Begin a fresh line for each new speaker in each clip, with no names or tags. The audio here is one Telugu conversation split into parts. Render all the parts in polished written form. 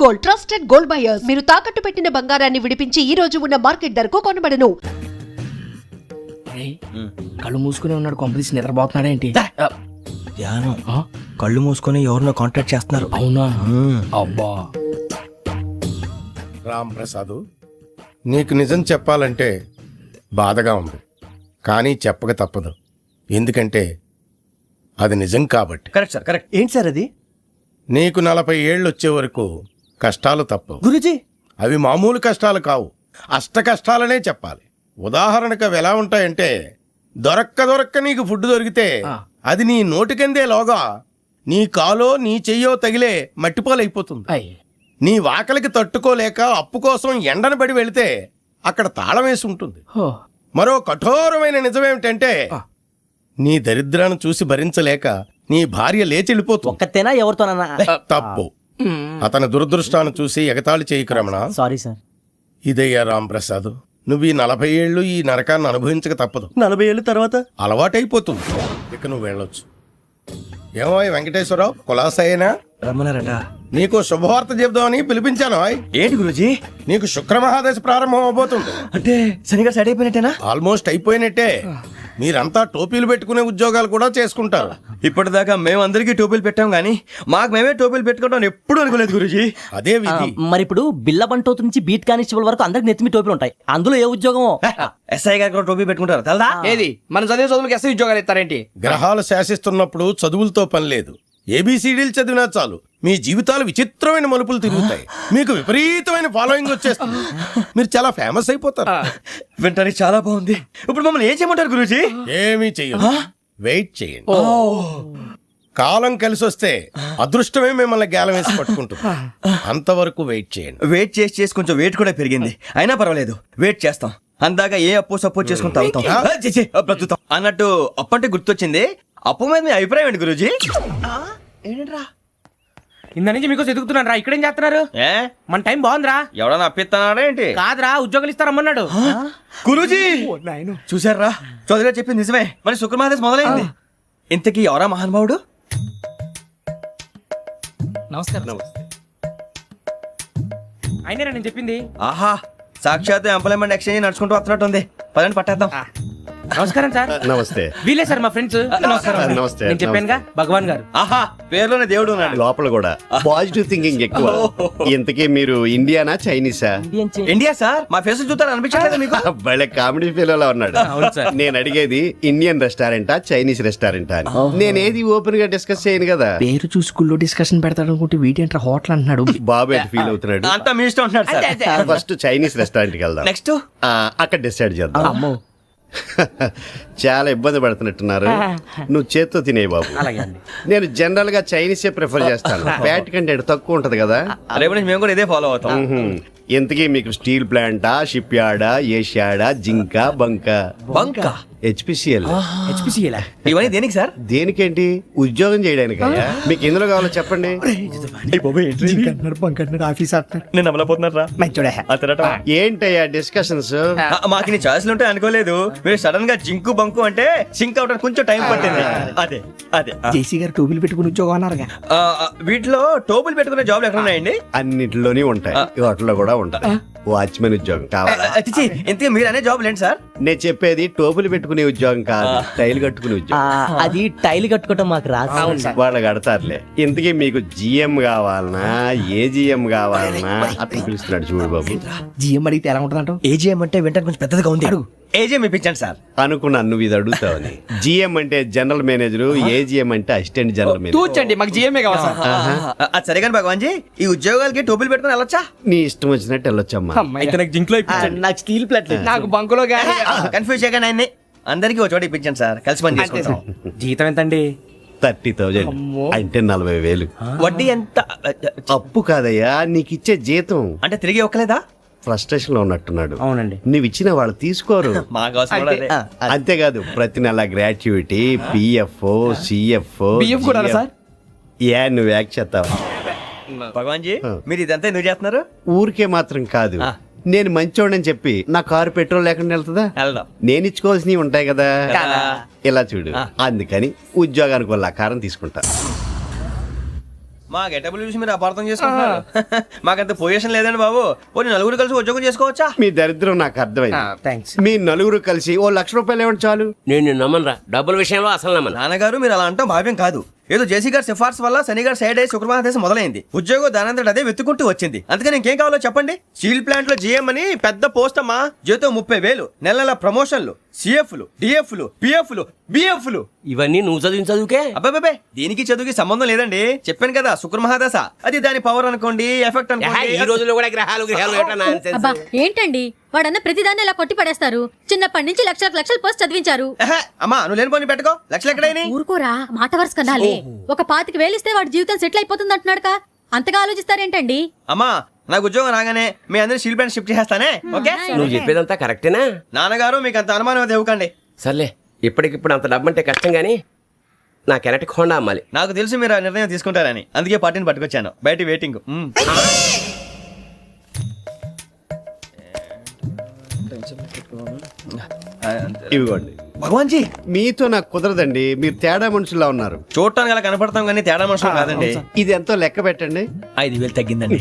Gold, trusted gold buyers. మీరు తాకట్టు పెట్టిన బంగారాన్ని విడిపించి ఈ రోజు ఉన్న మార్కెట్ ధరకు కొనబడను.
కళ్ళు మూసుకుని ఉన్నాడు, కొంపదీసి నిద్రపోతున్నాడేంటి?
ధ్యానం. కళ్ళు మూసుకొని ఎవరినో కాంటాక్ట్ చేస్తున్నారు.
అవునా? అబ్బా
రామ్ ప్రసాద్, నీకు నిజం చెప్పాలంటే బాధగా ఉంది, కానీ చెప్పక తప్పదు. ఎందుకంటే అది నిజం కాబట్టి.
Correct sir, correct. ఏంటి సార్ అది?
నీకు 40 ఏళ్ళు వచ్చే వరకు కష్టాలు తప్పవు
గురూజీ.
అవి మామూలు కష్టాలు కావు, అష్ట కష్టాలనే చెప్పాలి. ఉదాహరణకు అవి ఎలా ఉంటాయంటే, దొరక్క నీకు ఫుడ్ దొరికితే అది నీ నోటికందే లోగా నీ కాలో నీ చెయ్యో తగిలే మట్టిపాలైపోతుంది. నీ వాకలికి తట్టుకోలేక అప్పు కోసం ఎండను పడి వెళితే అక్కడ తాళం వేసి ఉంటుంది. మరో కఠోరమైన నిజమేమిటంటే, నీ దరిద్రాన్ని చూసి భరించలేక నీ భార్య లేచి వెళ్ళిపోతుంది.
ఒక్కతేనా ఎవరితోనన్నా?
తప్పు. అతని దురదృష్టాన్ని చూసి ఎగతాళి చేయకు రమణ.
Sorry sir.
ఇదయ్యా రాంప్రసాద్, నువ్వు ఈ 40 ఏళ్ళు ఈ నరకాన్ని అనుభవించక తప్పదు.
40 ఏళ్ళ తర్వాత
అలవాటైపోతుంది. ఇక నువ్వు వెళ్ళొచ్చు. ఏమో వెంకటేశ్వరరావు, కులాసైనా
రమ్మన్నారట.
నీకు శుభవార్త చెబుదామని పిలిపించాను.
ఏంటి గురూజీ?
నీకు శుక్రమహాదశ ప్రారంభం అవబోతుంది.
అంటే శనిగా సెట్ అయిపోయినట్టేనా?
ఆల్మోస్ట్ అయిపోయినట్టే. మీరంతా టోపీలు పెట్టుకునే ఉద్యోగాలు కూడా చేసుకుంటారు.
ఇప్పటిదాకా మేమందరికీ టోపీలు పెట్టాం గానీ మాకు మేమే టోపీలు పెట్టుకుంటాం ఎప్పుడు అనుకోలేదు గురూజీ.
అదే విధి.
మరి ఇప్పుడు బిల్ల బంటోతు నుంచి బీట్ కానిస్టేబుల్ వరకు అందరికి నెత్తిమి టోపీలు ఉంటాయి. అందులో ఏ ఉద్యోగం?
ఎస్ఐ గారు కూడా టోపీ పెట్టుకుంటారు తెలదా?
ఏది మన చదివే చదువులకు ఎస్ఐ ఉద్యోగాలు ఇస్తారేంటి?
గ్రహాలు శాసిస్తున్నప్పుడు చదువులతో పని లేదు. ఏబిసిడీలు చదివినా చాలు మీ జీవితాలు విచిత్రమైన మలుపులు తిరుగుతాయి. మీకు విపరీతమైన ఫాలోయింగ్ వచ్చేస్తుంది. మీరు చాలా ఫేమస్ అయిపోతారు.
వింటానికి చాలా బాగుంది. ఇప్పుడు మమ్మల్ని ఏం చేయమంటారు గురూజీ?
ఏమీ చెయ్యదు, వెయిట్ చేయండి. కాలం కలిసి వస్తే అదృష్టమే మిమ్మల్ని గేలం వేసి పట్టుకుంటుంది. అంతవరకు వెయిట్ చేయండి.
వెయిట్ చేసి కొంచెం వెయిట్ కూడా పెరిగింది. అయినా పర్వాలేదు, వెయిట్ చేస్తాం. అందాక ఏ అప్పు సపోర్ట్ చేసుకుని తాగుతాం, బ్రతుకుతాం అన్నట్టు. అప్పు అంటే గుర్తొచ్చింది. అప్పు మీద మీ అభిప్రాయం ఏంటి గురూజీ?
ఏంటరా ఇంత నుంచి మీకు ఎదుగుతున్నాను రా. ఇక్కడేం చేస్తున్నారు? మన టైం బాగుందిరా.
ఎవడన్నా అప్పిస్తున్నాడా ఏంటి?
కాదురా, ఉద్యోగాలు ఇస్తారమ్మన్నాడు
గురూజీ. చూసారా, చౌదరిగా చెప్పింది నిజమే. మరి శుక్రమహాదేశ్ మొదలైంది. ఇంతకీ ఎవరా మహానుభావుడు?
నమస్కారం. అయినా నేను చెప్పింది.
ఆహా, సాక్షాత్ ఎంప్లాయ్మెంట్ ఎక్స్చేంజ్ నడుచుకుంటూ వస్తున్నట్టు ఉంది. పదండి పట్టేద్దాం.
నమస్కారం సార్.
నమస్తే.
వీలే సార్ మా ఫ్రెండ్స్.
నమస్తే.
నేను చెప్పానుగా భగవాన్ గారు.
ఆహా, పేరులోనే దేవుడు ఉన్నాడు.
లోపల కూడా పాజిటివ్ థింకింగ్ ఎక్కువ. ఇంతకీ మీరు ఇండియానా చైనీసా?
India sir. మా ఫేస్ చూస్తారు అనిపించలేదు మీకు?
భలే కామెడీ ఫీల్ అలా ఉన్నాడు. నేను అడిగేది ఇండియన్ రెస్టారెంటా చైనీస్ రెస్టారెంటా అని. నేనేది ఓపెన్ గా డిస్కస్ చేయను కదా.
పేరు చూసి స్కూల్లో డిస్కషన్ పెడతాడు అనుకుంటే వీటేంట్రా హోటల్ అంటున్నాడు.
బాబు ఎట్ ఫీల్ అవుతున్నాడు.
అంతా మీ ఇష్టం అంటున్నాడు సార్.
ఫస్ట్ చైనీస్ రెస్టారెంట్ కి వెళ్దాం.
నెక్స్ట్
అక్కడ డిసైడ్ చేద్దాం. చాలా ఇబ్బంది పడుతున్నట్టున్నారు. నువ్వు చేత్తో తినే బాబు. నేను జనరల్ గా చైనీసే ప్రిఫర్ చేస్తాను. ఫ్యాట్ కంటెంట్ తక్కువ ఉంటది కదా.
రేపు నుంచి మేము కూడా ఇదే ఫాలో అవుతాం.
ఇంతకీ మీకు స్టీల్ ప్లాంటా, షిప్ యార్డా, ఏషియాడా, జింక, బంక, హెచ్పిసిఎల్.
ఇవన్నీ దేనికి సార్?
దేనికేంటి? ఉద్యోగం చేయడానికి. మీకు ఎందులో కావాలో చెప్పండి.
నేను అమలపోతున్నారా?
ఏంటయ్యా డిస్కషన్స్?
మాకు నీ ఛాయిస్లు ఉంటాయి అనుకోలేదు. మీరు సడన్ గా జింకు బంకు అంటే సింక్ అవడానికి కొంచెం టైం పట్టింది. అదే అదే
జేసీ గారు టోపీలు పెట్టుకుని ఉద్యోగం అన్నారుగా.
వీటిలో టోపులు పెట్టుకునే జాబ్లు ఎక్కడ ఉన్నాయండి?
అన్నిటిలోనే ఉంటాయి, వాటిలో కూడా ఉంటాయి. వాచ్మెన్ ఉద్యోగం కావాలా?
ఇంతకీ మీరు అనే జాబ్ ఏంటి సార్?
నేను చెప్పేది టోపులు పెట్టుకునే ఉద్యోగం కాదు, టైల్ కట్టుకునే ఉద్యోగం.
అది టైల్ కట్టుకోవటం మాకు రాదు.
వాళ్ళు కడతారులే. ఇంతకీ మీకు జిఎం కావాలనా, ఏజిఎం కావాలనా? అట్లా పిలుస్తున్నాడు చూడు బాబు.
జిఎం అడిగితే ఎలా ఉంటుందంట?
ఏజిఎం అంటే వెంటనే కొంచెం పెద్దదిగా ఉంది. ఏజిఎం ఇప్పించండి సార్.
అనుకున్నాను నువ్వు ఇది అడుగుతావని. జిఎం అంటే జనరల్ మేనేజర్, ఏజిఎం అంటే అసిస్టెంట్ జనరల్ మేనేజర్.
తూచండి, మాకు జిఎంఏ కావాలి సార్.
అది సరే కానీ భగవాన్ జీ, ఈ ఉద్యోగాలకి టోపులు పెట్టుకుని వెళ్ళొచ్చా?
నీ ఇష్టం వచ్చినట్టు వెళ్ళొచ్చమ్మా.
అయితే నాకు జింక్ లో ఇప్పించండి.
నాకు స్టీల్ ప్లేట్,
నాకు బంకులో గానీ.
కన్ఫ్యూజ్ చేయగానే ఆయన్ని అందరికీ ఒక చోట ఇప్పించండి సార్. కలిసి పని చేసుకుంటాం.
జీతం ఎంతండి?
30,000 అంటే 40,000.
వడ్డీ ఎంత?
అప్పు కాదయ్యా, నీకు ఇచ్చే జీతం.
అంటే తిరిగి ఒక్కలేదా?
ఫ్రస్ట్రేషన్ లో ఉన్నట్టున్నాడు.
అవునండి.
నువ్వు ఇచ్చిన వాళ్ళు తీసుకోరు. అంతేకాదు ప్రతి నెల గ్రాట్యుటీ, పిఎఫ్, సిఎఫ్
కూడా సార్.
నువ్వు యాక్ చేస్తావా?
భగవాన్ జీ, మీరు ఇదంతా ఎందుకు చేస్తున్నారు?
ఊరికే మాత్రం కాదు, నేను మంచోడని చెప్పి నా కారు పెట్రోల్ లేకుండా వెళ్తుందా? నేను ఇచ్చుకోవాల్సినవి ఉంటాయి కదా. ఇలా చూడు, అందుకని ఉద్యోగానికి వాళ్ళ ఆకారం తీసుకుంటా.
మా గెటబుల్ చూసి మీరు అపార్థం చేసుకుంటున్నారు. మాకంత పొజిషన్ లేదండి బాబు. పోనీ నలుగురు కలిసి ఉద్యోగం చేసుకోవచ్చా?
మీ దరిద్రం నాకు అర్థమైంది.
థ్యాంక్స్.
మీ నలుగురు కలిసి ఓ ₹1,00,000 ఇవ్వండి చాలు.
నేను నమ్మనరా, డబ్బుల విషయంలో అసలు నమ్మను.
నాన్నగారు మీరు అలా అంటాం భావ్యం కాదు. ఏదో జేసీ గారి సిఫార్సు వల్ల శని గారు సైడ్ అయ్యి శుక్రమహాదేశం మొదలైంది. ఉద్యోగం దానంతటి అదే వెతుకుంటూ వచ్చింది. అందుకని ఇంకేం కావాలో చెప్పండి. స్టీల్ ప్లాంట్ లో జీఎం అని పెద్ద పోస్ట్ అమ్మా. జీతం 30,000, నెల నెల ప్రమోషన్లు, సిఎఫ్లు, డిఎఫ్లు, పిఎఫ్లు, బిఎఫ్లు.
ఇవన్నీ నువ్వు చదివిన చదువుకే.
అబ్బాబే దీనికి చదువుకి సంబంధం లేదండి. చెప్పాను కదా శుక్రమహాదశ. అది దాని పవర్ అనుకోండి, ఎఫెక్ట్
ఈ
అనుకోండి.
రోజుల్లో కూడా గ్రహాలు ఏటా nonsense?
అబ్బా ఏంటండి వాడన్న ప్రతిదాన్ని ఇలా కొట్టి పడేస్తారు. చిన్నప్పటి నుంచి లక్షల పోస్ట్ చదివించారు.
అమ్మా నువ్వు లేని పోనీ పెట్టుకో. లక్షలు ఎక్కడైనా
ఊరుకోరా, మాట వరుస కదాలే. ఒక 25,000 ఇస్తే వాడి జీవితం సెటిల్ అయిపోతుంది అంటున్నాడుగా. అంతగా ఆలోచిస్తారేంటండి?
అమ్మా నాకు ఉద్యోగం రాగానే మీ అందరి స్టీల్ ప్లాంట్ షిఫ్ట్ చేస్తానే. ఓకే
నువ్వు చెప్పేదంతా కరెక్టేనా?
నాన్నగారు మీకు అంత అనుమానం అయితే ఇవ్వకండి.
సర్లే, ఇప్పటికిప్పుడు అంత డబ్బు అంటే కష్టం గానీ నా కెనటిక్ హోండా అమ్మాలి.
నాకు తెలుసు మీరు ఆ నిర్ణయం తీసుకుంటారని, అందుకే పార్టీని పట్టుకొచ్చాను. బయట వెయిటింగ్.
ఇవ్వండి.
భగవాన్ జీ
మీతో నాకు కుదరదండి. మీరు తేడా మనుషుల్లా ఉన్నారు.
చూడటానికి అలా కనపడతాం కానీ తేడా మనుషులు కాదండి.
ఇది ఎంతో లెక్క పెట్టండి.
5,000 తగ్గిందండి.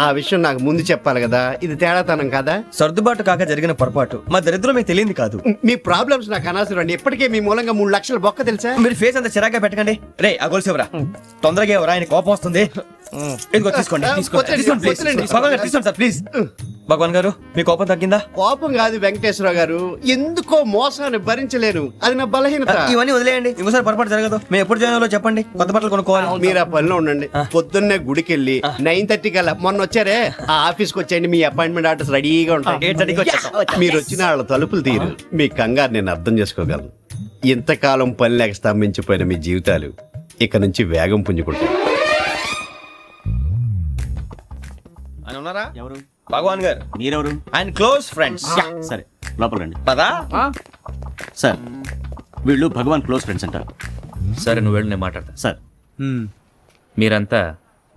ఆ విషయం నాకు ముందు చెప్పాలి కదా. ఇది తేడాతనం కదా.
సర్దుబాటు కాక జరిగిన పొరపాటు. మా దరిద్రం మీకు తెలియదు కాదు.
మీ ప్రాబ్లమ్స్ నాకు అనవసరం అండి. ఇప్పటికే మీ మూలంగా 3,00,000 బొక్క తెలుసా.
మీరు ఫేస్ అంత చిరాగ్గా పెట్టకండి. రే ఆ గొలుసు ఎవరా? తొందరగా ఎవరా? ఆయన కోపం వస్తుంది. ఇదిగో తీసుకోండి.
వద్దండి, వద్దండి.
భగవాన్ గారు తీసుకోండి సార్ ప్లీజ్. భగవాన్ గారు మీ కోపం తగ్గిందా?
కోపం కాదు వెంకటేశ్వర గారు, ఎందుకో మోసాన్ని భరించలేను. అది నా బలహీనత.
ఇవన్నీ వదిలేయండి. ఇంకోసారి పొరపాటు జరగదు. మేము ఎప్పుడు జాయిన్ అవ్వాలో చెప్పండి. కొత్త బట్టలు కొనుక్కోవాలి.
మీరు ఆ పనిలో ఉండండి. పొద్దున్నే గుడికి వెళ్ళి 9:30 కల్లా, మొన్న వచ్చారే ఆ ఆఫీస్కి వచ్చేయండి. మీ అపాయింట్మెంట్ ఆర్డర్స్ రెడీగా ఉంటాయి.
8:30కి వచ్చేస్తాం.
మీరు వచ్చిన వాళ్ళ తలుపులు తీరు. మీ కంగారు నేను అర్థం చేసుకోగలను. ఇంతకాలం పని లేక స్తంభించిపోయిన మీ జీవితాలు ఇక నుంచి వేగం పుంజుకుంటాయి.
ఆయన ఉన్నారా?
ఎవరు?
భగవాన్ గారు.
మీరెవరు?
ఆయన క్లోజ్ ఫ్రెండ్స్.
సరే లోపల రండి.
పదా
సార్ వీళ్ళు భగవాన్ క్లోజ్ ఫ్రెండ్స్ అంటారు.
సరే నువ్వు వెళ్ళి నేను మాట్లాడతా.
సార్
మీరంతా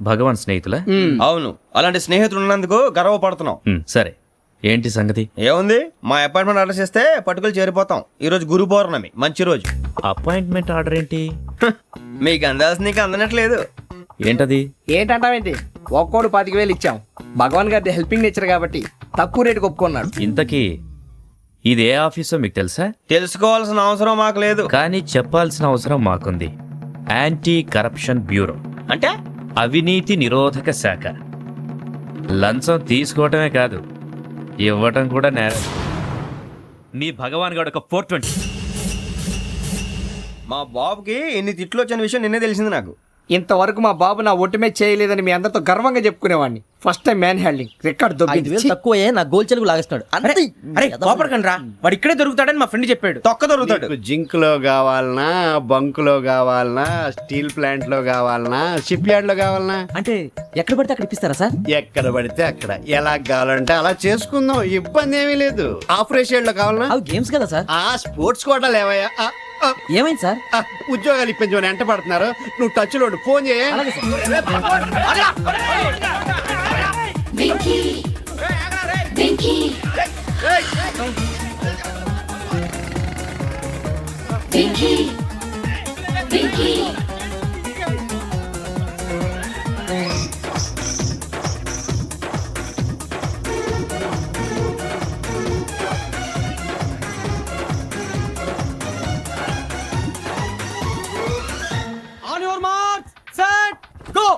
భగవాన్ స్నేహితులా?
అవును. అలాంటి స్నేహితులు ఉన్నందుకు గర్వపడుతున్నాం.
సరే ఏంటి సంగతి?
ఏముంది, మా అపాయింట్మెంట్ ఆర్డర్ చేస్తే పట్టుకులు చేరిపోతాం. ఈ రోజు గురు పౌర్ణమి, మంచి రోజు.
అపాయింట్మెంట్ ఆర్డర్ ఏంటి?
మీకు అందాల్సిన నీకు అందనట్లేదు.
ఏంటది?
ఏంటంటావేంటి? ఒక్కోడు 25,000 ఇచ్చాం. భగవాన్ గారి హెల్పింగ్ నేచర్ కాబట్టి తక్కువ రేటుకి ఒప్పుకున్నాడు.
ఇంతకీ ఇది ఏ ఆఫీసో మీకు తెలుసా?
తెలుసుకోవాల్సిన అవసరం మాకు లేదు.
కానీ చెప్పాల్సిన అవసరం మాకుంది. యాంటీ కరప్షన్ బ్యూరో
అంటే
అవినీతి నిరోధక శాఖ. లంచం తీసుకోవటమే కాదు, ఇవ్వటం కూడా నేరం. మీ భగవాన్ గారు ఒక 420.
మా బాబుకి ఎన్ని తిట్లు వచ్చిన విషయం నిన్నే తెలిసింది నాకు.
ఇంతవరకు మా బాబు నా ఒట్టుమే చేయలేదని మీ అందరితో గర్వంగా చెప్పుకునేవాడిని. First time man handing record
5,000 తక్కువే నా గోల్ చెలుగు లాగేస్తున్నాడు.
అరే కోపడకండి రా, వాడు ఇక్కడే దొరుకుతాడని మా ఫ్రెండ్ చెప్పాడు.
తొక్క దొరుకుతాడు.
మీకు జింక్ లో కావాలనా, బంక్ లో కావాలనా, స్టీల్ ప్లాంట్ లో కావాలనా, షిప్ యార్డ్ లో కావాలనా?
అంటే ఎక్కడ పడితే అక్కడ ఇప్పిస్తారా సార్?
ఎక్కడ పడితే అక్కడ, ఎలా కావాలంటే అలా చేసుకుందాం. ఇబ్బంది ఏమీ లేదు. ఆపరేషన్ లో కావాలనా?
అవి గేమ్స్ కదా సార్.
ఆ స్పోర్ట్స్ కోటా లేవయ్యా.
ఏమైంది సార్?
ఉద్యోగాలు ఇప్పించమని ఎంట పడుతున్నారు. నువ్వు టచ్ లో ఫోన్ చేయ.
అలాగే sir.
On your mark set go.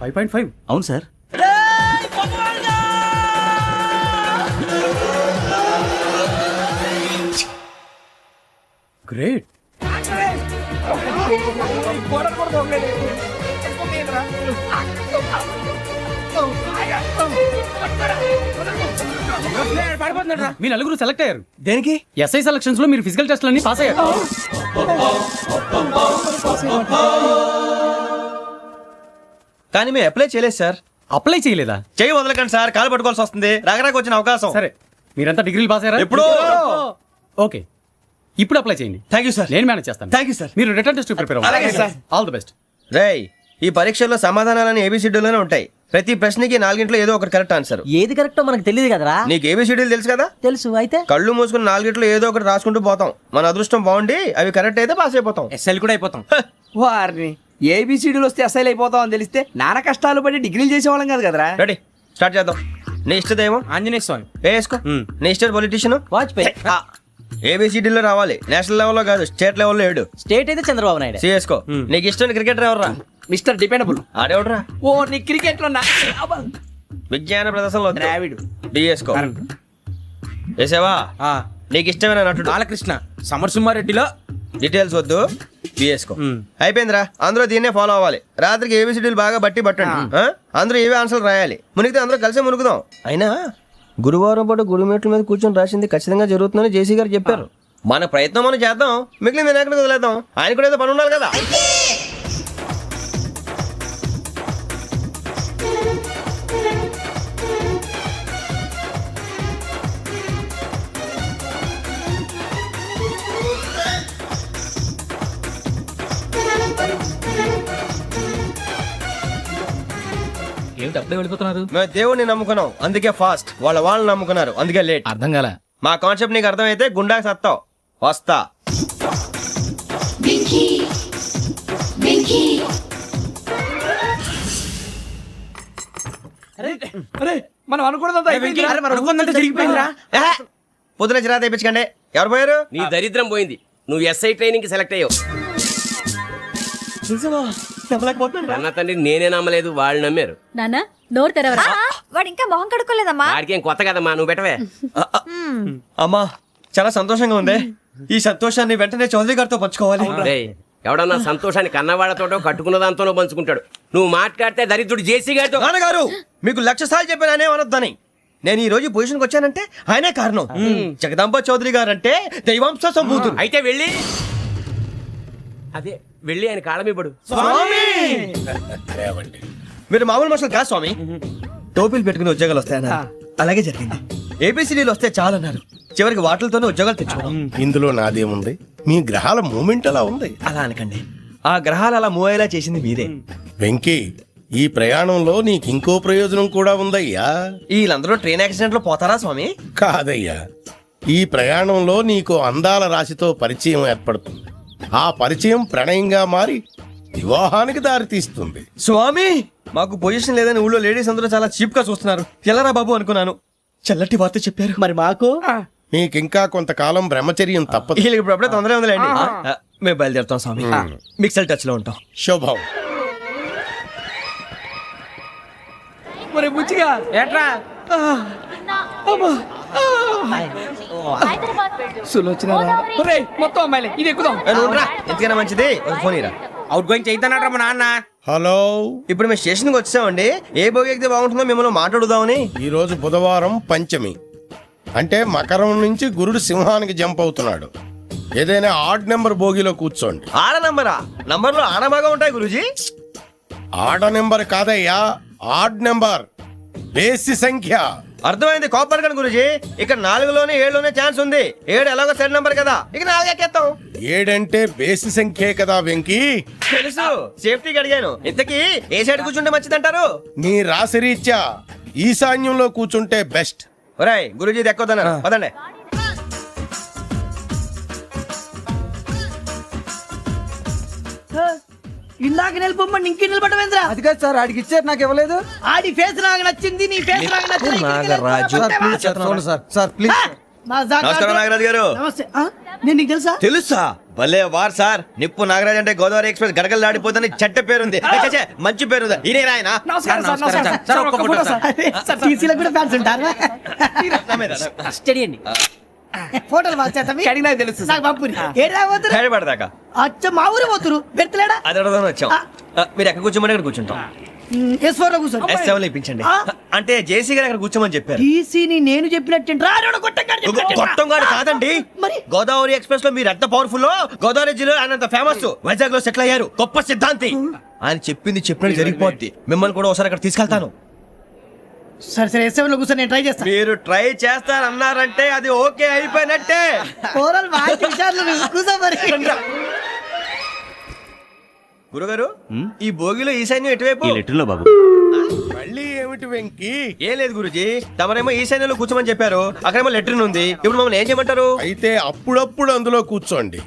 5.5.
అవును సార్.
గ్రేట్.
మీ నలుగురు సెలెక్ట్ అయ్యారు.
దేనికి?
ఎస్ఐ సెలక్షన్స్ లో మీరు ఫిజికల్ టెస్ట్ అన్ని పాస్ అయ్యారు.
కానీ మేము అప్లై చేయలేదు సార్.
అప్లై చేయలేదా?
చేయి వదలకండి సార్, కాలు పట్టుకోవాల్సి వస్తుంది. రాగరాకు వచ్చిన అవకాశం.
సరే, మీరంతా డిగ్రీలు పాస్ అయ్యారా?
ఎప్పుడో.
ఓకే, ఇప్పుడు అప్లై చేయండి.
Thank you sir.
నేను మేనేజ్ చేస్తాను.
Thank you sir.
మీరు రిటర్న్ టెస్ట్ ప్రిపేర్
అలాగే సార్.
All the best.
రేయ్, ఈ పరీక్షల్లో సమాధానాలని ఏబిసిడ్యూల్లోనే ఉంటాయి. ప్రతి ప్రశ్నకి 4 ఏదో ఒకటి కరెక్ట్ ఆన్సర్.
ఏది కరెక్టో మనకు తెలియదు కదరా.
నీకు ఏబిసిడ్యూల్ తెలుసు కదా?
తెలుసు. అయితే
కళ్ళు మూసుకుని 4 ఏదో ఒకటి రాసుకుంటూ పోతాం. మన అదృష్టం బాగుండి అవి కరెక్ట్ అయితే పాస్ అయిపోతాం.
ఎస్ఎల్ కూడా అయిపోతాం. వారిని ఏబిసిడీలు వస్తే ఎస్ఐలు అయిపోతాం అని తెలిస్తే నాన్న కష్టాలు పడి డిగ్రీలు చేసేవాళ్ళం కాదు కదరా.
రెడీ, స్టార్ట్ చేద్దాం. నీ ఇష్టదేమో
ఆంజనేయ స్వామి.
వేసుకో. నీ ఇష్ట పొలిటీషియన్
వాజ్పేయి.
ఏబిసిడీలో రావాలి, నేషనల్ లెవెల్లో కాదు, స్టేట్ లెవెల్లో 7.
స్టేట్ అయితే చంద్రబాబు నాయుడు.
సిఎస్కో. నీకు ఇష్టం క్రికెటర్ ఎవర్రా?
Mister dependable.
ఆడేవడరా?
ఓ నీ క్రికెట్ లో
విజ్ఞాన ప్రదర్శనలో
ద్రావిడు.
డిఎస్కో. వేసావా? నీకు ఇష్టమైన నటుడు?
బాలకృష్ణ. సమర్సింహారెడ్డిలో
డీటెయిల్స్ వద్దు, బిఎస్కో. అయిపోయిందిరా. అందరూ దీన్నే ఫాలో అవ్వాలి. రాత్రికి ఏబిసిడీలు బాగా బట్టి పట్టండి. అందరూ ఏవే ఆన్సర్లు రాయాలి. మునిగితే అందరూ కలిసి మునుగుదాం. అయినా గురువారం పాటు గురుమేట్ల మీద కూర్చొని రాసింది ఖచ్చితంగా జరుగుతుందని జేసీ గారు చెప్పారు. మన ప్రయత్నం మనం చేద్దాం, మిగిలింది నేను ఎక్కడికి వదిలేద్దాం. ఆయన కూడా ఏదో పని ఉండాలి కదా.
ఏమిటి అప్పుడే వెళ్ళిపోతున్నారు?
మేము దేవుడిని నమ్ముకున్నాం, అందుకే ఫాస్ట్. వాళ్ళు నమ్ముకున్నారు, అందుకే లేట్.
అర్థం కాల.
మా కాన్సెప్ట్ నీకు అర్థమైతే గుండా సత్తావు. వస్తా.
మనం అనుకున్నదంతా జరిగిపోయిందిరా.
పొద్దున చిరా తెప్పించకండి. ఎవరు పోయారు?
నీ దరిద్రం పోయింది. నువ్వు ఎస్ఐ ట్రైనింగ్ కి సెలెక్ట్ అయ్యావు. అన్న తండ్రి నేనే నమ్మలేదు, వాళ్ళు నమ్మారు.
నాన్న నోరు తెరవరా.
వాడు ఇంకా మొహం కడుక్కోలేదమ్మా.
వాడికి ఏం కొత్త కదమ్మా, నువ్వు పెట్టవే.
అమ్మా, చాలా సంతోషంగా ఉంది. ఈ సంతోషాన్ని వెంటనే చౌదరి గారితో పంచుకోవాలి.
డేయ్, ఎవడన్నా సంతోషాన్ని కన్నవాళ్లతోటో కట్టుకున్న దాంతోనో పంచుకుంటాడు. నువ్వు మాట్లాడితే దరిద్రుడు జేసీ గారితో.
నాన్నగారు, మీకు 1,00,000 సార్లు చెప్పాను ఆయనే అనొద్దని. నేను ఈ రోజు పొజిషన్కి వచ్చానంటే ఆయనే కారణం. జగదాంబ చౌదరి గారు అంటే దైవాంశ సంభూతుడు.
అయితే వెళ్ళి అదే వెళ్ళి ఆయన కాళ్ళమివ్వడు.
మీరు మామూలు మనుషులు కాదు స్వామి. టోపీలు పెట్టుకుని ఉద్యోగాలు వస్తాయన్నారు, అలాగే జరిగింది. ఏబిసిడీలు వస్తే చాలన్నారు, చివరికి వాటిలతోనే ఉద్యోగాలు తెచ్చుకున్నాం.
ఇందులో నాదేముంది? మీ గ్రహాల మూమెంట్ అలా ఉంది.
అలా అనకండి, ఆ గ్రహాలు అలా మూవ్ అయ్యేలా చేసింది మీరే.
వెంకీ, ఈ ప్రయాణంలో నీకు ఇంకో ప్రయోజనం కూడా ఉందయ్యా.
వీళ్ళందరూ ట్రైన్ యాక్సిడెంట్ లో పోతారా స్వామి?
కాదయ్యా, ఈ ప్రయాణంలో నీకు అందాల రాశితో పరిచయం ఏర్పడుతుంది. ఆ పరిచయం ప్రణయంగా మారి వివాహానికి దారితీస్తుంది.
స్వామి, మాకు పొజిషన్ లేదని ఊళ్ళో లేడీస్ అందరూ చాలా చీప్ గా చూస్తున్నారు. ఎలారా బాబు అనుకున్నాను. చల్లటి వార్త చెప్పారు.
మరి మాకు
నీకింకా కొంతకాలం బ్రహ్మచర్యం తప్పదు.
వీళ్ళకి ఇప్పుడు అప్పుడే తొందరగా ఉందిలేండి. మేము బయలుదేరుతాం స్వామి. మిక్సెల్ టచ్ లో ఉంటాం.
శుభం.
మరి బుచ్చిగా ఏట్రా సులోచన మొత్తం అమ్మాయిలే. ఇది ఎక్కుదాం.
ఎందుకైనా మంచిది ఫోన్ ఇరా.
అవుట్ గోయింగ్ చేద్దానట్రా మా నాన్న.
హలో,
ఇప్పుడు మేము స్టేషన్కి వచ్చామండి. ఏ బోగి ఎక్కితే బాగుంటుందో మిమ్మల్ని మాట్లాడుదామని.
ఈరోజు బుధవారం పంచమి, అంటే మకరం నుంచి గురుడు సింహానికి జంప్ అవుతున్నాడు. ఏదైనా ఆడ్ నెంబర్ బోగిలో కూర్చోండి.
ఆడ నంబరా? నంబర్లో ఆడ బాగా ఉంటాయి గురూజీ.
ఆడ నెంబర్ కాదయ్యా, ఆడ్ నెంబర్, బేసి సంఖ్య.
అర్థమైంది. కాపర్ కానీ గురూజీ, ఇక్కడ 4లోనే 7లోనే ఛాన్స్ ఉంది. 7 ఎలాగో సెడ్ నెంబర్ కదా, ఇక 4 ఎక్కేస్తాం.
7 అంటే బేసి సంఖ్యే కదా వెంకీ.
తెలుసు, సేఫ్టీకి అడిగాను. ఇంతకీ ఏ సైడ్ కూర్చుంటే మంచిదంటారు?
నీ రాశి రీత్యా ఈశాన్యంలో కూర్చుంటే బెస్ట్.
ఒరాయ్, గురూజీ దెక్కొద్దన్నారు, పదండి.
ఇందాక నిలబొమ్మని ఇంకే నిలబడమేంద్రా? అది కాదు సార్, ఆడికి ఇచ్చారు, నాకు ఇవ్వలేదు. ఆడి ఫేస్ నాకు నచ్చింది, నీ ఫేస్ నాకు నచ్చింది.
నాగరాజు.
Sir please.
నమస్కారం నాగరాజు గారు.
నమస్తే. నేను నీకు తెలుసా?
తెలుసా? భలే వార్ సార్. నిప్పు నాగరాజ్ అంటే గోదావరి ఎక్స్ప్రెస్ గడగలు దాడిపోతుంది చెట్ట పేరుంది. ఏ, ఛే, ఛే, మంచి పేరుంది. ఇదే ఆయన
కూడా ఫ్యాన్స్ ఉంటారా?
స్టడీ అండి.
ఫోటోలు మార్చేస్తాం తెలుసు నాకు పంపుని ఏడా పోతురు
హైదరాబాద్దాకా
అచ్చ మా ఊరు పోతురు పెడతలేడా
అది అడగదామని వచ్చాం. మీరు ఎక్కడ కూర్చోమని అక్కడ కూర్చుంటాం.
S4 లో కూర్చో
S7 లో ఇప్పించండి. అంటే జేసీ గారు అక్కడ కూర్చోమని చెప్పారు.
టీసీని నేను చెప్పినట్టు
గొట్టంగాడు కాదండి. గోదావరి ఎక్స్ప్రెస్ లో మీరు ఎంత పవర్ఫుల్, గోదావరి జిల్లా ఆయన ఫేమస్, వైజాగ్ లో సెటిల్ అయ్యారు, గొప్ప సిద్ధాంతి. ఆయన చెప్పింది చెప్పినట్టు జరిగిపోద్ది. మిమ్మల్ని కూడా ఒకసారి అక్కడ తీసుకెళ్తాను.
సరే సరే S7 లో కూర్చొని నేను ట్రై చేస్తాను.
మీరు ట్రై చేస్తారన్నారంటే అది ఓకే అయిపోయినట్టే.
ఓరల్ బాగా విషయాలు కూర్చో మరి.
గురుగారు ఈ భోగిలో ఈశాన్యం ఎటువైపు?
ఈ లెటర్లో బాబు.
మళ్ళీ ఏమిటి వెంకీ?
ఏం లేదు గురుజీ, తమరేమో ఈశాన్యంలో కూర్చోమని చెప్పారు, అక్కడేమో లెటర్ ఉంది. ఇప్పుడు మమ్మల్ని ఏం చేయమంటారు?
అయితే అప్పుడప్పుడు అందులో కూర్చోండి,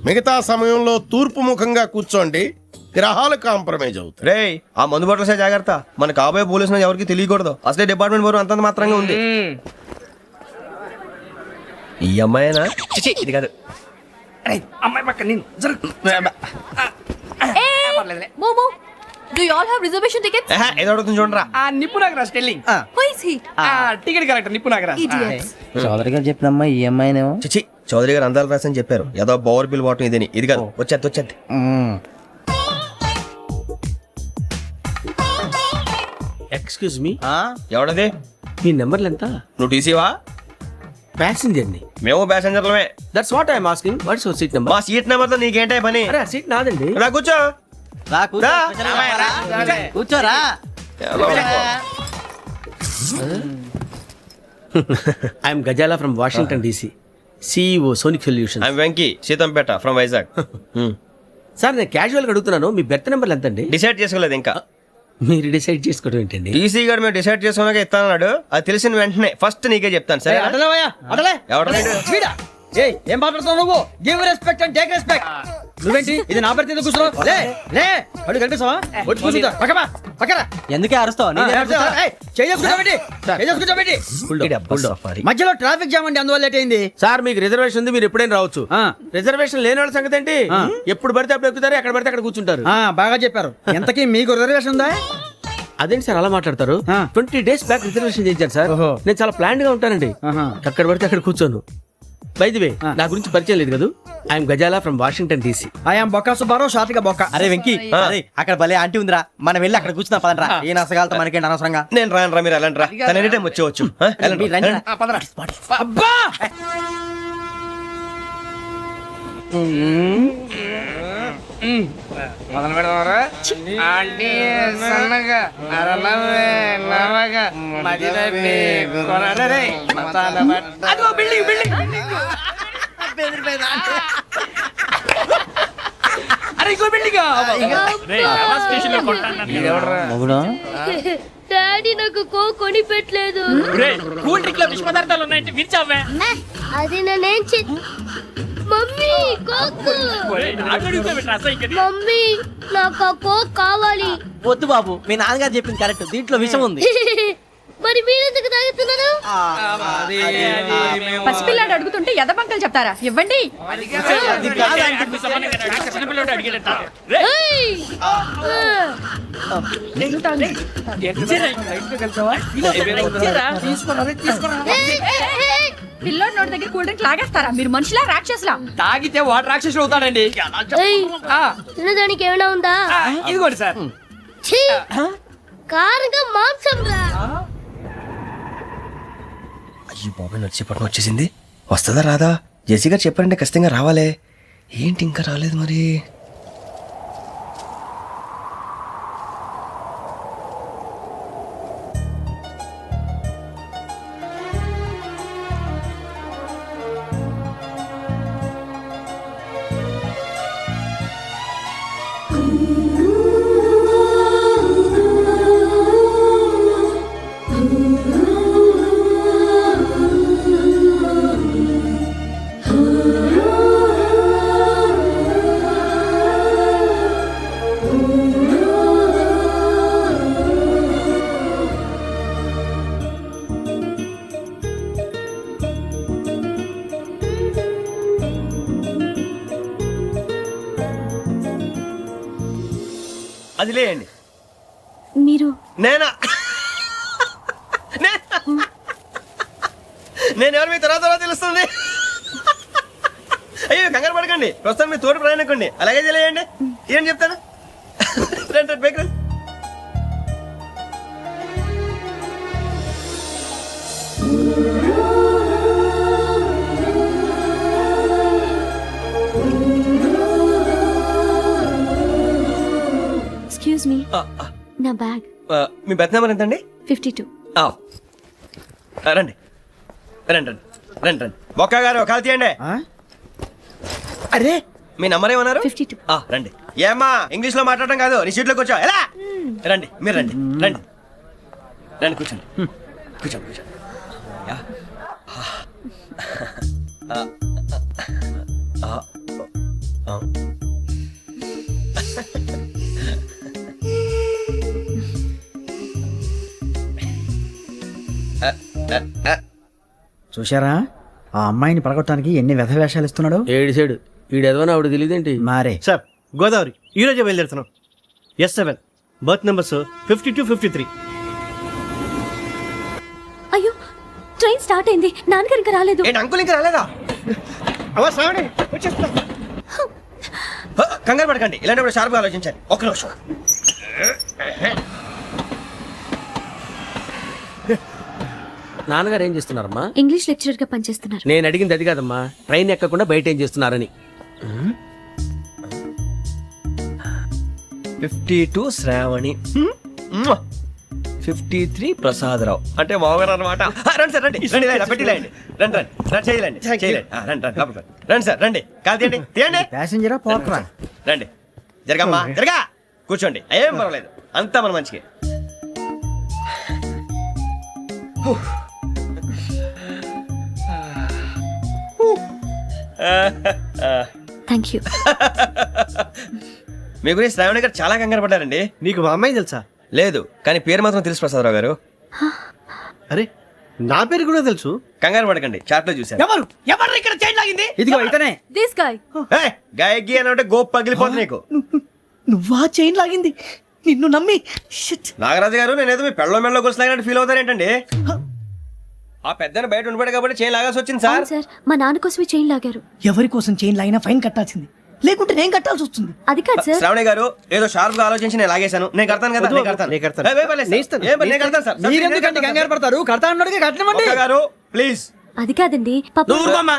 మిగతా సమయంలో తూర్పు ముఖంగా కూర్చోండి. గ్రహాలు కాంప్రమైజ్ అవుతాయి.
రే ఆ మందు బట్టలసే జాగ్రత్త. మన కాబోయే పోలీసులు ఎవరికి తెలియకూడదు. అసలే డిపార్ట్మెంట్ బోరు అంతంత మాత్రంగా ఉంది. ఈ అమ్మాయినా? చిచి, ఇది కాదు.
అమ్మాయి పక్క నేను
మోమో do you all have reservation tickets?
ఏదో అడుగుతుంది చూడరా.
నిప్పు Nagaraj telling
who is he?
Ticket correct నిప్పు నాగరాజ్.
ఇడియట్స్.
చౌదరి గారు చెప్పినమ్మా ఈ అమ్మాయినేమో.
చిచి, చౌదరి గారు అందాలు రాసని చెప్పారు. ఏదో బోర్ బిల్ వాటం ఇదని. ఇది కాదు. వచ్చేది.
Excuse me,
ఎవడది?
మీ నెంబర్లు ఎంత?
నువ్వు టీసీవా?
ప్యాసింజర్ ని.
మేము ప్యాసెంజర్లమే.
That's what I'm asking. What's your seat number?
మా సీట్ నెంబర్ తో నీకేంటే పని?
అరే సీట్ నాదండి.
రా కూర్చో.
కూర్చోరా.
I'm Ghazala from Washington DC, CEO Sonic solution.
I'm Venky, Seethampeta from Vizag.
Sir నేను క్యాజువల్ గా అడుగుతున్నాను, మీ బెర్త్ నెంబర్లు ఎంత అండి?
డిసైడ్ చేసుకోలేదు ఇంకా.
మీరు డిసైడ్ చేసుకోవడం ఏంటండి?
టీసీ గారు మేము డిసైడ్ చేసుకున్నాక ఇస్తానన్నాడు. అది తెలిసిన వెంటనే ఫస్ట్ నీకే చెప్తాను. సరే
ఏం మాట్లాడుతున్నావు నువ్వు? Give respect and take respect. నువ్వేంటి ఇది నా పరిస్థితి కూర్చున్నావు? లే అడుగు కనిపిస్తావా? వచ్చి కూర్చుంటా. పక్కరా.
ఎందుకే అరుస్తావు?
మధ్యలో ట్రాఫిక్ జామ్ అండి, అందువల్ల లేట్ అయింది.
సార్ మీకు రిజర్వేషన్ ఉంది, మీరు ఎప్పుడైనా రావచ్చు. రిజర్వేషన్ లేని వాళ్ళ సంగతి ఏంటి? ఎప్పుడు పడితే అప్పుడు ఎక్కుతారు, ఎక్కడ పడితే అక్కడ కూర్చుంటారు.
బాగా చెప్పారు. ఎంతకీ మీకు రిజర్వేషన్ ఉందా?
అదేంటి సార్ అలా మాట్లాడతారు? 20 days బ్యాక్ రిజర్వేషన్ చేయించారు సార్. నేను చాలా ప్లాన్డ్ గా ఉంటానండి. అక్కడ పడితే అక్కడ కూర్చోను. బై ది వే, నా గురించి పరిచయం లేదు కదా. I'm Ghazala from Washington DC.
I'm Bokka Subbarao, షార్ట్గా బొక్క.
అరే వెంకీ, అక్కడ భలే ఆంటీ ఉందిరా, మనం వెళ్ళి అక్కడ కూర్చున్నా పదనరా. ఏ నసగాలతో మనకేంటి అనవసరంగా.
నేను రాను. మీరు ఎలాంటి రా, తన ఎనీ టైం వచ్చేవచ్చు.
అబ్బా మొదలు పెడదామరా? సన్నగా బిల్డింగ్ అరే ఇంకో బిల్డింగ్.
డాడీ నాకు కొని పెట్టలేదు.
కూల్ డ్రింక్ లో విష పదార్థాలు ఉన్నాయంటే విరిచావే.
అది నేనేం మమ్మీ కోక్. మమ్మీ నాకు ఆ కోక్ కావాలి.
వద్దు బాబు, మీ నాన్నగారు చెప్పింది కరెక్ట్, దీంట్లో విషయం ఉంది.
మరి మీరెందుకు తాగుతున్నారు?
పసిపిల్లాడు అడుగుతుంటే ఎదబంకలు చెప్తారా? ఇవ్వండి. పిల్లోడు నోటి దగ్గర కూల్ డ్రింక్ లాగేస్తారా? మీరు మనుషులా రాక్షసులా?
తాగితే వాడు రాక్షసుడు అవుతాడండి.
తినడానికి ఏమైనా ఉందా?
ఇదిగోండి సార్.
కారంగా మాంసం రా.
అయ్యి బాబాయ్, నడిచేపట్నం వచ్చేసింది. వస్తుందా రాదా? జేసీ గారు చెప్పారంటే ఖచ్చితంగా రావాలే. ఏంటి ఇంకా రాలేదు మరి? అది లేయండి.
మీరు
నేనా? నేను ఎవరు మీ తర్వాత తెలుస్తుంది. అయ్యో కంగారు పడకండి, ప్రస్తుతం మీ తోటి ప్రయాణకండి. అలాగే తెలియండి. ఏం చెప్తాను. రండి రండి, బైక్ రండి.
ఎక్స్క్యూజ్ మీ, నా బ్యాగ్.
మీ బెత్ నెంబర్ ఎంతండి?
52.
రండి రండి రండి రండి రండి. బొక్క గారు కాల్ తీయండి. అరే మీ నంబర్ ఏమన్నారు?
52.
రండి. ఏమ్మా ఇంగ్లీష్ లో మాట్లాడడం కాదు, నీ సీట్లోకి వచ్చా. ఎలా రండి, మీరు రండి రండి రండి, కూర్చోండి కూర్చోండి కూర్చోండి. యా.
చూశారా ఆ అమ్మాయిని పడగొట్టడానికి ఎన్ని వ్యధ వేషాలు ఇస్తున్నాడు.
ఏడు సైడు వీడు ఎదవని ఆవిడ తెలియదేంటి.
మారే
సార్ గోదావరి ఈ రోజే బయలుదేరుతున్నాం. S7 berth numbers 52, 53.
అయ్యో, ట్రైన్ స్టార్ట్ అయింది. నాన్నగారు ఇంకా రాలేదు.
ఏంటి అంకుల్ ఇంకా రాలేదా? కంగారు పడకండి, ఇలాంటప్పుడు షార్ప్గా ఆలోచించండి. ఒక్క నిమిషం.
నాన్నగారు ఏం చేస్తున్నారమ్మా?
ఇంగ్లీష్ లెక్చరర్ గా పనిచేస్తున్నారు.
నేను అడిగింది అది కాదమ్మా, ట్రైన్ ఎక్కకుండా బయట ఏం చేస్తున్నారని.
52 శ్రావణి, 53 ప్రసాదరావు అంటే మామగారు అనమాట. రండి సార్ రండి రండి, పెట్టిలేండి. రండి రండి రండి, చేయలేండి చేయలేండి. రండి రండి లోపలికి రండి. రండి సార్ రండి, కాదు తీయండి తీయండి.
ప్యాసింజరా పోకరా.
రండి జరగమ్మా జరగా, కూర్చోండి. ఏం పర్వాలేదు, అంతా మన మంచికి.
Thank you.
మీ గురించి శ్రావణి గారు చాలా కంగారు పడ్డారండి.
నీకు మా అమ్మాయి తెలుసా?
లేదు, కానీ పేరు మాత్రం తెలుసు ప్రసాదరావు గారు.
అరే నా పేరు కూడా తెలుసు.
కంగారు పడకండి, చాట్ లో చూశాను.
ఎవరు ఎవరు ఇక్కడ చైన్ లాగింది? ఇదిగో ఇతనే.
This guy.
గాయకి అని అంటే గోప్ పగిలిపోతుంది నీకు.
నువ్వా చైన్ లాగింది? నిన్ను నమ్మి.
నాగరాజు గారు, నేనేదో మీ పెళ్ళ మెళ్ళలో గురిసిలాగినట్టు ఫీల్ అవుతారేంటండి? ఆ పెద్దని బయట ఉండిపోయాడు కాబట్టి చైన్ లాగాల్సి వచ్చింది సార్.
సార్, మా నాన్న కోసమే చైన్ లాగారు.
ఎవరి కోసం చైన్ లాగినా ఫైన్ కట్టాల్సింది, లేకుంటే నేను కట్టాల్సి వస్తుంది.
అది కాదు సార్.
శ్రావణి గారు ఏదో షార్ప్ గా ఆలోచించి నేను లాగేశాను. నేను కడతాను కదా, నేను కడతాను. నేను కడతాను సార్.
మీరెందుకంటే కంగారు పడతారు? కడతా అన్నాడుగా కట్టమండి.
గారు ప్లీజ్.
అది కాదండి పాపం.
నువ్వు ఊరుకోమ్మా.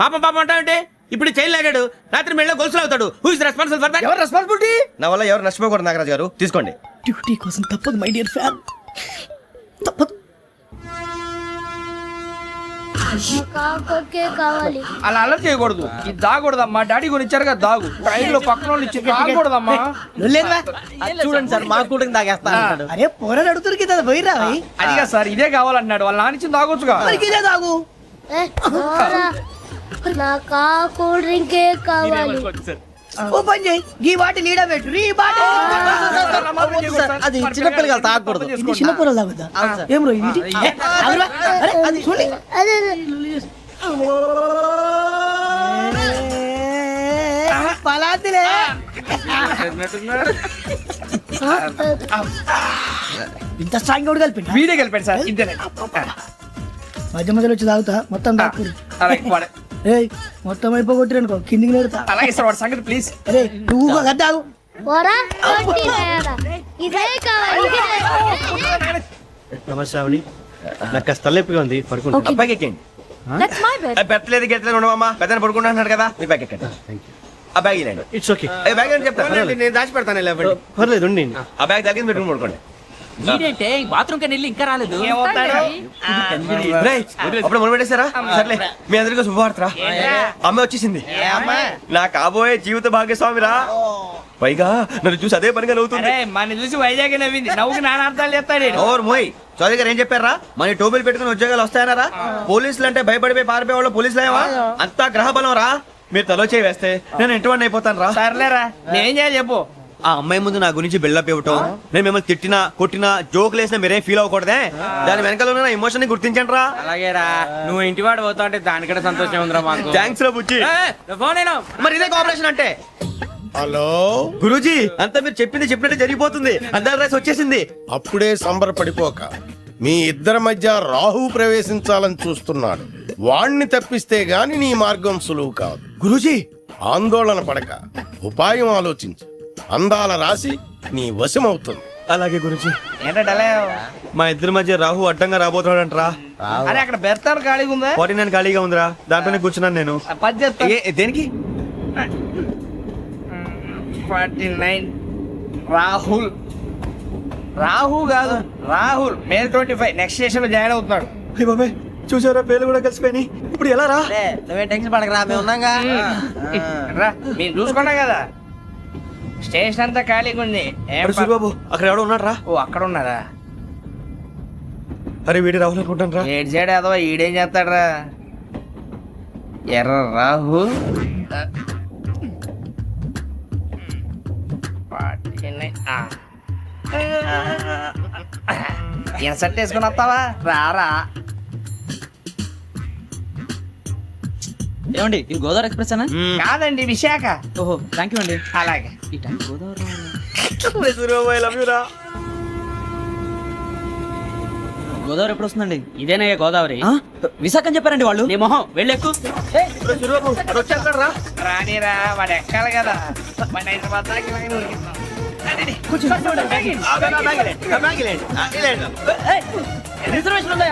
పాపం పాపం అంటావంటే ఇప్పుడు చైన్ లాగాడు, రాత్రి మెళ్ళ గొలుసులు అవుతాడు. Who is responsible for that?
ఎవరు రెస్పాన్సిబిలిటీ?
నా వల్ల ఎవరు నష్టపోకూడదు నాగరాజు గారు, తీసుకోండి.
డ్యూటీ కోసం తప్పదు మై డియర్ ఫ్యాన్, తప్పదు.
కావాలి. అలా అలర్ట్ చేయకూడదు. ఇది దాగకూడదమ్మా. డాడీ కొని ఇచ్చారు కదా దాగు. ట్రైన్ లో పక్కన వాళ్ళు ఇచ్చి దాగకూడదమ్మా.
చూడండి సార్, మా కూడా తాగేస్తా. అరే పోరాడు అడుగుతారు కదా, పోయిరా.
అదిగా సార్, ఇదే కావాలన్నాడు. వాళ్ళ నాన్న ఇచ్చింది తాగొచ్చుగా.
ఇదే తాగు.
నాకు కూల్ డ్రింకే కావాలి.
ఓ పని చేయి, ఈ బాటి లీడ పెట్టు. ఈ బాటి అది చిన్నపిల్లలు తాగకూడదు. ఇది చిన్నపిల్లలు తాగుతా. ఏం రో ఇది? అది చూడండి. పలాతిలే. ఇంత స్ట్రాంగ్ కూడా కలిపి
వీడే కలిపాడు సార్. ఇంతేనే.
మధ్య మధ్యలో వచ్చి తాగుతా, మొత్తం తాగుతుంది. ఏయ్ మొత్తం అయిపోగొట్టిరనుకో కిందికి నేడుతా.
అలాగే సార్, వాడి సంగతి ప్లీజ్.
అరే నువ్వు కదా తాగు.
నమస్తే శ్రావణి, నాకు కాస్త తలెప్పిగా ఉంది, పడుకుంటా. బ్యాగ్ ఎక్కండి.
That's my bed.
పెట్టలేదు గెట్టలేదు ఉండవమ్మా, పెద్దని పడుకుంటున్నాడు కదా, మీ బ్యాగ్ ఎక్కండి. ఆ బ్యాగ్ ఇలాండి. It's okay. బ్యాగ్ అని చెప్తాను, నేను దాచి పెడతాను. పర్లేదు, ఆ బ్యాగ్ తగ్గింది పెట్టుకుని పడుకోండి.
ఏంటంటే బాత్రూమ్ కని వెళ్ళి ఇంకా రాలేదు.
అప్పుడు మొదలు పెట్టేశారా? సర్లే, మీ అందరికీ శుభవార్తరా. అమ్మ వచ్చేసింది, నా కాబోయే జీవిత భాగ్యస్వామిరా. పైగా నన్ను చూసి అదే పనిగా నవ్వుతుంది.
మన చూసి వైజాగ్ నవ్వింది. నవ్వుకి నాన్న అర్థాలు చెప్తాడు.
ఓర్ మోయ్, చౌదరి గారు ఏం చెప్పారా? మన టోబీలు పెట్టుకుని ఉద్యోగాలు వస్తాయన్నారా? పోలీసులు అంటే భయపడిపోయి పారిపోయే వాళ్ళు పోలీసులు ఏవా? అంతా గ్రహ బలం రా. మీరు తలో చేయి వేస్తే నేను ఇంటివాడిని అయిపోతాను రా.
సర్లేరా, నేనేం చేయాలి చెప్పు.
ఆ అమ్మాయి ముందు నా గురించి బిల్డప్ ఇవ్వటం, నేను మిమ్మల్ని తిట్టినా కొట్టినా జోకులు వేసినా మీరేం ఫీల్ అవ్వకూడదే. దాని వెనకాల ఉన్న ఎమోషన్ ని గుర్తించండి రా.
అలాగేరా, నువ్వు ఇంటివాడు పోతా అంటే దానికంటే సంతోషం ఉందిరా మాకు.
థ్యాంక్స్ రా బుజ్జి.
ఫోన్ అయినా
మరి ఇదే కోఆపరేషన్ అంటే.
హలో
గురూజీ అంతా మీరు చెప్పింది చెప్పినట్టు జరిగిపోతుంది అందాల రాసి వచ్చేసింది.
అప్పుడే సంబరపడిపోక మీ ఇద్దరి మధ్య రాహు ప్రవేశించాలని చూస్తున్నాడు. వాణ్ణి తప్పిస్తే గాని నీ మార్గం సులువు కాదు.
గురూజీ
ఆందోళన పడక ఉపాయం ఆలోచించు. అందాల రాశి నీ వశమవుతుంది.
అలాగే గురూజీ.
ఏంటంటే
మా ఇద్దరి మధ్య రాహు అడ్డంగా రాబోతున్నాడంటరా.
అరే అక్కడ బెర్తాను ఖాళీగా ఉందా?
49 ఖాళీగా ఉందిరా, దాంట్లోనే కూర్చున్నాను నేను.
పది చెప్తా.
దేనికి?
49 రాహుల్. రాహు కాదు రాహుల్. మే 25 నెక్స్ట్ స్టేషన్ లో జాయిన్ అవుతున్నాడు.
అయ్య బాబాయ్, చూసారా పేర్లు కూడా కలిసిపోయినాయి. ఇప్పుడు ఎలా రా?
నువ్వే టెన్షన్ పడకరా, మేము ఉన్నాగా.
రా మీరు చూసుకున్నా కదా, స్టేషన్ అంతా ఖాళీగా ఉంది. ఏం ప-
సూరిబాబు అక్కడ ఎవడో ఉన్నాడు రా.
ఓ అక్కడ ఉన్నారా?
అరే వీడి రాహుల్ అనుకుంటాను రా.
ఏడు సైడ్ ఏదో ఈడేం చేస్తాడరా? ఎర్ర రాహు. ఇన్సర్ట్ వేసుకుని వస్తావా? రారా.
ఏమండి ఇది గోదావరి ఎక్స్ప్రెస్ అనా?
కాదండి విశాఖ.
ఓహో థ్యాంక్ యూ అండి.
అలాగే.
ఈ time Godavari
Suribabu I love you రా.
గోదావరి ఎప్పుడు వస్తుందండి?
ఇదేనయ్య గోదావరి.
విశాఖ అని చెప్పారండి వాళ్ళు.
నీ మొహం వెళ్ళెక్కు.
సూరిబాబు వాడు వచ్చేస్తాడు రా.
రానిరా, వాడు ఎక్కాలి కదా. వాడు హైదరాబాద్ దాకా ఇలాగే ఉరికిస్తాం.
రిజర్వేషన్ ఉందా?